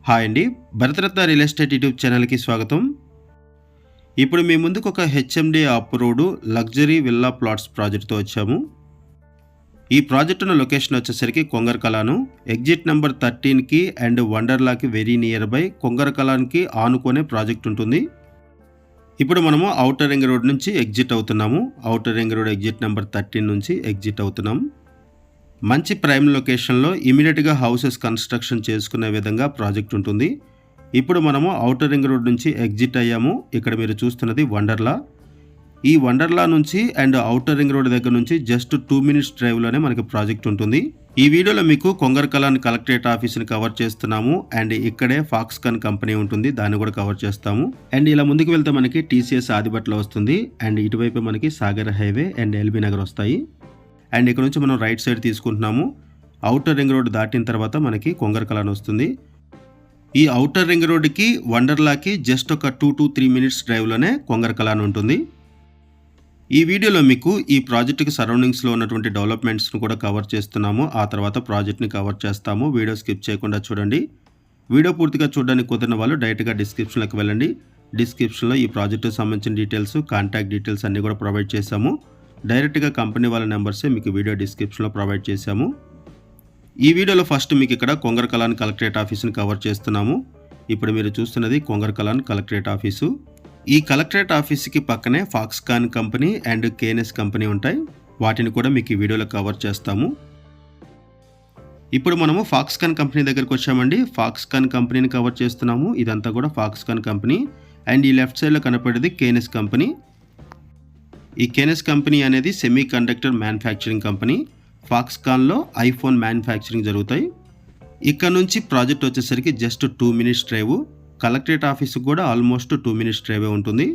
Hi అండి. Bharat Ratna real estate YouTube ఛానల్‌కి స్వాగతం. ఇప్పుడు మీ ముందుకు ఒక HMDA approved luxury villa plots ప్రాజెక్ట్‌తో వచ్చాము. ఈ ప్రాజెక్ట్ ఉన్న లొకేషన్ వచ్చేసరికి కొంగరకలాను. ఎగ్జిట్ నంబర్ 13కి అండ్ వండర్లాకి వెరీ నియర్ బై. కొంగరకలాన్‌కి ఆనుకునే ప్రాజెక్ట్ ఉంటుంది. ఇప్పుడు మనము ఔటర్ రింగ్ రోడ్ నుంచి ఎగ్జిట్ అవుతున్నాము. Outer ring road exit number 13 నుంచి ఎగ్జిట్ అవుతున్నాం. మంచి ప్రైమ్ లొకేషన్లో ఇమీడియట్గా హౌసెస్ కన్స్ట్రక్షన్ చేసుకునే విధంగా ప్రాజెక్ట్ ఉంటుంది. ఇప్పుడు మనము ఔటర్ రింగ్ రోడ్ నుంచి ఎగ్జిట్ అయ్యాము. ఇక్కడ మీరు చూస్తున్నది వండర్లా. ఈ వండర్లా నుంచి అండ్ ఔటర్ రింగ్ రోడ్ దగ్గర నుంచి జస్ట్ 2 మినిట్స్ డ్రైవ్లోనే మనకి ప్రాజెక్ట్ ఉంటుంది. ఈ వీడియోలో మీకు కొంగరకలాన్ కలెక్టరేట్ ఆఫీస్ని కవర్ చేస్తున్నాము అండ్ ఇక్కడే ఫాక్స్కాన్ కంపెనీ ఉంటుంది, దాన్ని కూడా కవర్ చేస్తాము. అండ్ ఇలా ముందుకు వెళ్తే మనకి టీసీఎస్ ఆదిబట్ల వస్తుంది అండ్ ఇటువైపు మనకి Sagar highway and LB Nagar వస్తాయి. అండ్ ఇక్కడ నుంచి మనం రైట్ సైడ్ తీసుకుంటున్నాము. ఔటర్ రింగ్ రోడ్ దాటిన తర్వాత మనకి కొంగరకలాన్ వస్తుంది. ఈ ఔటర్ రింగ్ రోడ్కి వండర్లాకి జస్ట్ ఒక 2 to 3 మినిట్స్ డ్రైవ్లోనే కొంగరకలాన్ ఉంటుంది. ఈ వీడియోలో మీకు ఈ ప్రాజెక్టుకి సరౌండింగ్స్లో ఉన్నటువంటి డెవలప్మెంట్స్ను కూడా కవర్ చేస్తున్నాము. ఆ తర్వాత ప్రాజెక్ట్ని కవర్ చేస్తాము. వీడియో స్కిప్ చేయకుండా చూడండి. వీడియో పూర్తిగా చూడడానికి కుదిరిన వాళ్ళు డైరెక్ట్గా డిస్క్రిప్షన్లోకి వెళ్ళండి. డిస్క్రిప్షన్లో ఈ ప్రాజెక్టుకు సంబంధించిన డీటెయిల్స్, కాంటాక్ట్ డీటెయిల్స్ అన్నీ కూడా ప్రొవైడ్ చేశాము. డైరెక్ట్గా కంపెనీ వాళ్ళ నెంబర్సే మీకు వీడియో డిస్క్రిప్షన్లో ప్రొవైడ్ చేశాము. ఈ వీడియోలో ఫస్ట్ మీకు ఇక్కడ కొంగరకలాన్ కలెక్టరేట్ ఆఫీస్ని కవర్ చేస్తున్నాము. ఇప్పుడు మీరు చూస్తున్నది కొంగరకలాన్ కలెక్టరేట్ ఆఫీసు. ఈ కలెక్టరేట్ ఆఫీస్కి పక్కనే Foxconn company and KNS company ఉంటాయి. వాటిని కూడా మీకు ఈ వీడియోలో కవర్ చేస్తాము. ఇప్పుడు మనము ఫాక్స్కాన్ కంపెనీ దగ్గరకు వచ్చామండి. ఫాక్స్కాన్ కంపెనీని కవర్ చేస్తున్నాము. ఇదంతా కూడా ఫాక్స్కాన్ కంపెనీ అండ్ ఈ లెఫ్ట్ సైడ్లో కనపడేది కేఎన్ఎస్ కంపెనీ. ఈ కేఎన్ఎస్ కంపెనీ అనేది సెమీ కండక్టర్ మ్యానుఫ్యాక్చరింగ్ కంపెనీ. ఫాక్స్కాన్లో ఐఫోన్ మ్యానుఫ్యాక్చరింగ్ జరుగుతాయి. ఇక్కడ నుంచి ప్రాజెక్ట్ వచ్చేసరికి జస్ట్ 2 మినిట్స్ డ్రైవ్. కలెక్టరేట్ ఆఫీస్కి కూడా ఆల్మోస్ట్ 2 మినిట్స్ డ్రైవే ఉంటుంది.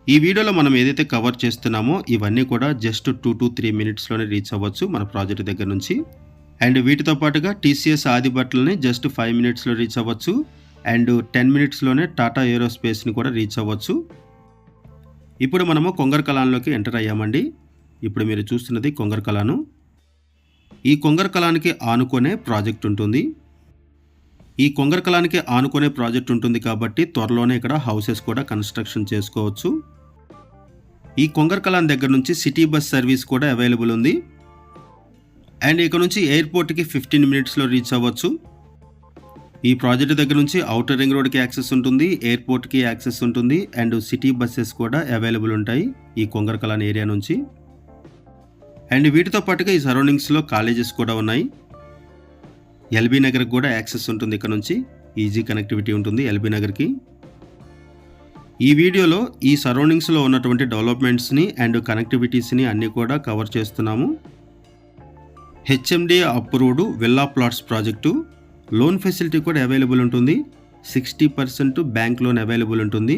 ఈ వీడియోలో మనం ఏదైతే కవర్ చేస్తున్నామో ఇవన్నీ కూడా జస్ట్ 2 to 3 మినిట్స్లోనే రీచ్ అవ్వచ్చు మన ప్రాజెక్ట్ దగ్గర నుంచి. అండ్ వీటితో పాటుగా టీసీఎస్ ఆదిబట్లని జస్ట్ 5 మినిట్స్లో రీచ్ అవ్వచ్చు అండ్ 10 మినిట్స్లోనే టాటా ఏరోస్పేస్ని కూడా రీచ్ అవ్వచ్చు. ఇప్పుడు మనము కొంగరకలాన్లోకి ఎంటర్ అయ్యామండి. ఇప్పుడు మీరు చూస్తున్నది కొంగరకలాను. ఈ కొంగరకలాన్కి ఆనుకునే ప్రాజెక్ట్ ఉంటుంది. ఈ కొంగరకలాన్కి ఆనుకునే ప్రాజెక్ట్ ఉంటుంది కాబట్టి త్వరలోనే ఇక్కడ హౌసెస్ కూడా కన్స్ట్రక్షన్ చేసుకోవచ్చు. ఈ కొంగరకలాన్ దగ్గర నుంచి సిటీ బస్ సర్వీస్ కూడా అవైలబుల్ ఉంది. అండ్ ఇక్కడ నుంచి ఎయిర్పోర్ట్కి 15 మినిట్స్లో రీచ్ అవ్వచ్చు. ఈ ప్రాజెక్ట్ దగ్గర నుంచి ఔటర్ రింగ్ రోడ్కి యాక్సెస్ ఉంటుంది, ఎయిర్పోర్ట్కి యాక్సెస్ ఉంటుంది అండ్ సిటీ బస్సెస్ కూడా అవైలబుల్ ఉంటాయి ఈ కొంగరకలాన్ ఏరియా నుంచి. అండ్ వీటితో పాటుగా ఈ సరౌండింగ్స్లో కాలేజెస్ కూడా ఉన్నాయి. ఎల్బీ నగర్కి కూడా యాక్సెస్ ఉంటుంది. ఇక్కడ నుంచి ఈజీ కనెక్టివిటీ ఉంటుంది ఎల్బీ నగర్కి. ఈ వీడియోలో ఈ సరౌండింగ్స్లో ఉన్నటువంటి డెవలప్మెంట్స్ని అండ్ కనెక్టివిటీస్ని అన్నీ కూడా కవర్ చేస్తున్నాము. HMD approved villa plots project. Loan facility కూడా అవైలబుల్ ఉంటుంది. 60% బ్యాంక్ లోన్ అవైలబుల్ ఉంటుంది.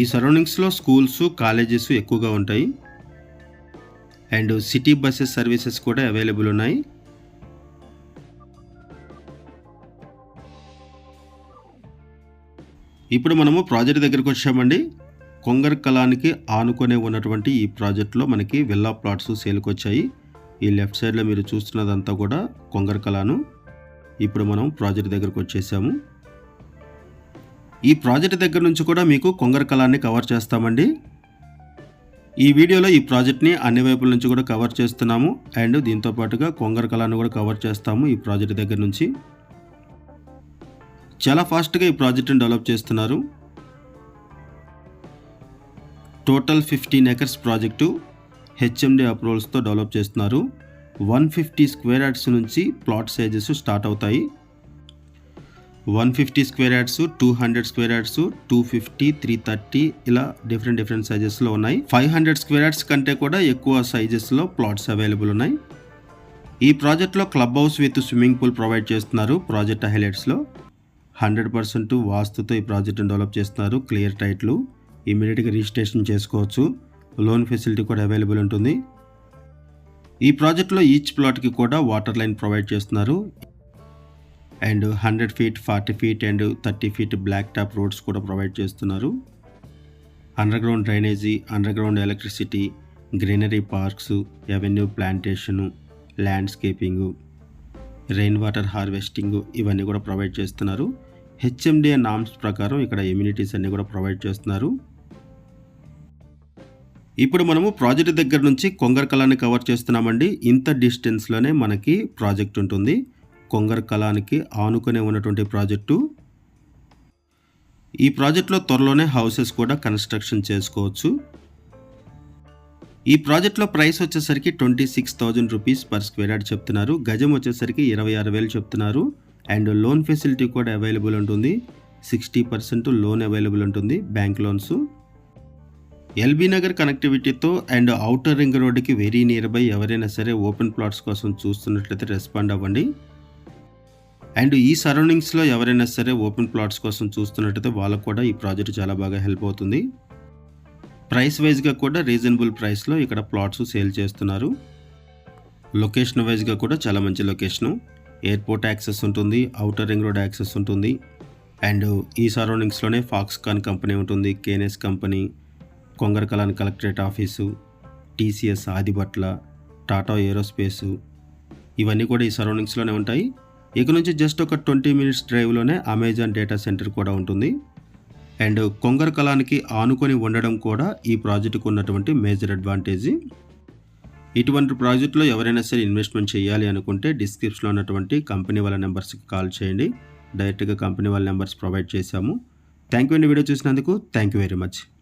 ఈ సరౌండింగ్స్లో స్కూల్స్, కాలేజెస్ ఎక్కువగా ఉంటాయి అండ్ సిటీ బస్సెస్ సర్వీసెస్ కూడా అవైలబుల్ ఉన్నాయి. ఇప్పుడు మనము ప్రాజెక్ట్ దగ్గరకు వచ్చామండి. కొంగరకలాన్కి ఆనుకునే ఉన్నటువంటి ఈ ప్రాజెక్ట్లో మనకి విల్లా ప్లాట్స్ సేల్కి వచ్చాయి. ఈ లెఫ్ట్ సైడ్లో మీరు చూస్తున్నదంతా కూడా కొంగరకలాను. ఇప్పుడు మనం ప్రాజెక్ట్ దగ్గరకు వచ్చేసాము. ఈ ప్రాజెక్ట్ దగ్గర నుంచి కూడా మీకు కొంగరకలాన్ని కవర్ చేస్తామండి. ఈ వీడియోలో ఈ ప్రాజెక్ట్ని అన్ని వైపుల నుంచి కూడా కవర్ చేస్తున్నాము అండ్ దీంతో పాటుగా కొంగరకలాన్ని కూడా కవర్ చేస్తాము. ఈ ప్రాజెక్ట్ దగ్గర నుంచి చాలా ఫాస్ట్గా ఈ ప్రాజెక్ట్ని డెవలప్ చేస్తున్నారు. టోటల్ 15 acres ప్రాజెక్టు హెచ్ఎండి అప్రూవల్స్తో డెవలప్ చేస్తున్నారు. 150 స్క్వేర్ యార్డ్స్ నుంచి ప్లాట్ సైజెస్ స్టార్ట్ అవుతాయి. 150 స్క్వేర్ యార్డ్స్, 200 స్క్వేర్ యార్డ్స్, 250, 330 ఇలా డిఫరెంట్ సైజెస్లో ఉన్నాయి. 500 స్క్వేర్ యార్డ్స్ కంటే కూడా ఎక్కువ సైజెస్లో ప్లాట్స్ అవైలబుల్ ఉన్నాయి. ఈ ప్రాజెక్ట్లో club house with swimming pool provide చేస్తున్నారు. ప్రాజెక్ట్ హైలైట్స్లో 100% వాస్తుతో ఈ ప్రాజెక్ట్ని డెవలప్ చేస్తున్నారు. క్లియర్ టైట్లు, ఇమీడియట్గా రిజిస్ట్రేషన్ చేసుకోవచ్చు. లోన్ ఫెసిలిటీ కూడా అవైలబుల్ ఉంటుంది. ఈ ప్రాజెక్ట్లో ఈచ్ ప్లాట్కి కూడా వాటర్ లైన్ ప్రొవైడ్ చేస్తున్నారు and 100 feet, 40 feet and 30 feet black top roads కూడా ప్రొవైడ్ చేస్తున్నారు. Underground drainage, underground electricity, greenery parks, avenue plantation, landscaping rain water harvesting ఇవన్నీ కూడా ప్రొవైడ్ చేస్తున్నారు. హెచ్ఎండిఏ నామ్స్ ప్రకారం ఇక్కడ ఎమ్యూనిటీస్ అన్నీ కూడా ప్రొవైడ్ చేస్తున్నారు. ఇప్పుడు మనము ప్రాజెక్ట్ దగ్గర నుంచి కొంగరకలాన్ని కవర్ చేస్తున్నామండి. ఇంత డిస్టెన్స్లోనే మనకి ప్రాజెక్ట్ ఉంటుంది. కొంగరకలానికి ఆనుకునే ఉన్నటువంటి ప్రాజెక్టు. ఈ ప్రాజెక్ట్లో త్వరలోనే హౌసెస్ కూడా కన్స్ట్రక్షన్ చేసుకోవచ్చు. ఈ ప్రాజెక్ట్లో ప్రైస్ వచ్చేసరికి 26,000 రూపీస్ పర్ స్క్వేర్ యార్డ్ చెప్తున్నారు. గజం వచ్చేసరికి 26,000 చెప్తున్నారు. అండ్ లోన్ ఫెసిలిటీ కూడా అవైలబుల్ ఉంటుంది. 60% లోన్ అవైలబుల్ ఉంటుంది, బ్యాంక్ లోన్స్. ఎల్బీ నగర్ కనెక్టివిటీతో అండ్ ఔటర్ రింగ్ రోడ్డుకి వెరీ నియర్ బై ఎవరైనా సరే ఓపెన్ ప్లాట్స్ కోసం చూస్తున్నట్లయితే రెస్పాండ్ అవ్వండి. అండ్ ఈ సరౌండింగ్స్లో ఎవరైనా సరే ఓపెన్ ప్లాట్స్ కోసం చూస్తున్నట్లయితే వాళ్ళకు కూడా ఈ ప్రాజెక్ట్ చాలా బాగా హెల్ప్ అవుతుంది. ప్రైస్ వైజ్గా కూడా రీజనబుల్ ప్రైస్లో ఇక్కడ ప్లాట్స్ సేల్ చేస్తున్నారు. లొకేషన్ వైజ్గా కూడా చాలా మంచి లొకేషను. ఎయిర్పోర్ట్ యాక్సెస్ ఉంటుంది, ఔటర్ రింగ్ రోడ్ యాక్సెస్ ఉంటుంది. అండ్ ఈ సరౌండింగ్స్లోనే ఫాక్స్కాన్ కంపెనీ ఉంటుంది, KNS company, Kongarakalan collectorate office, TCS Adibatla, Tata ఏరోస్పేసు ఇవన్నీ కూడా ఈ సరౌండింగ్స్లోనే ఉంటాయి. ఇక నుంచి జస్ట్ ఒక 20 మినిట్స్ డ్రైవ్లోనే అమెజాన్ డేటా సెంటర్ కూడా ఉంటుంది. అండ్ కొంగరకలానికి ఆనుకొని ఉండడం కూడా ఈ ప్రాజెక్టుకు ఉన్నటువంటి మేజర్ అడ్వాంటేజ్. ఇటువంటి ప్రాజెక్టులో ఎవరైనా సరే ఇన్వెస్ట్మెంట్ చేయాలి అనుకుంటే డిస్క్రిప్షన్లో ఉన్నటువంటి కంపెనీ వాళ్ళ నెంబర్స్కి కాల్ చేయండి. డైరెక్ట్గా కంపెనీ వాళ్ళ నెంబర్స్ ప్రొవైడ్ చేశాము. థ్యాంక్ యూ అండి వీడియో చూసినందుకు. Thank you very much.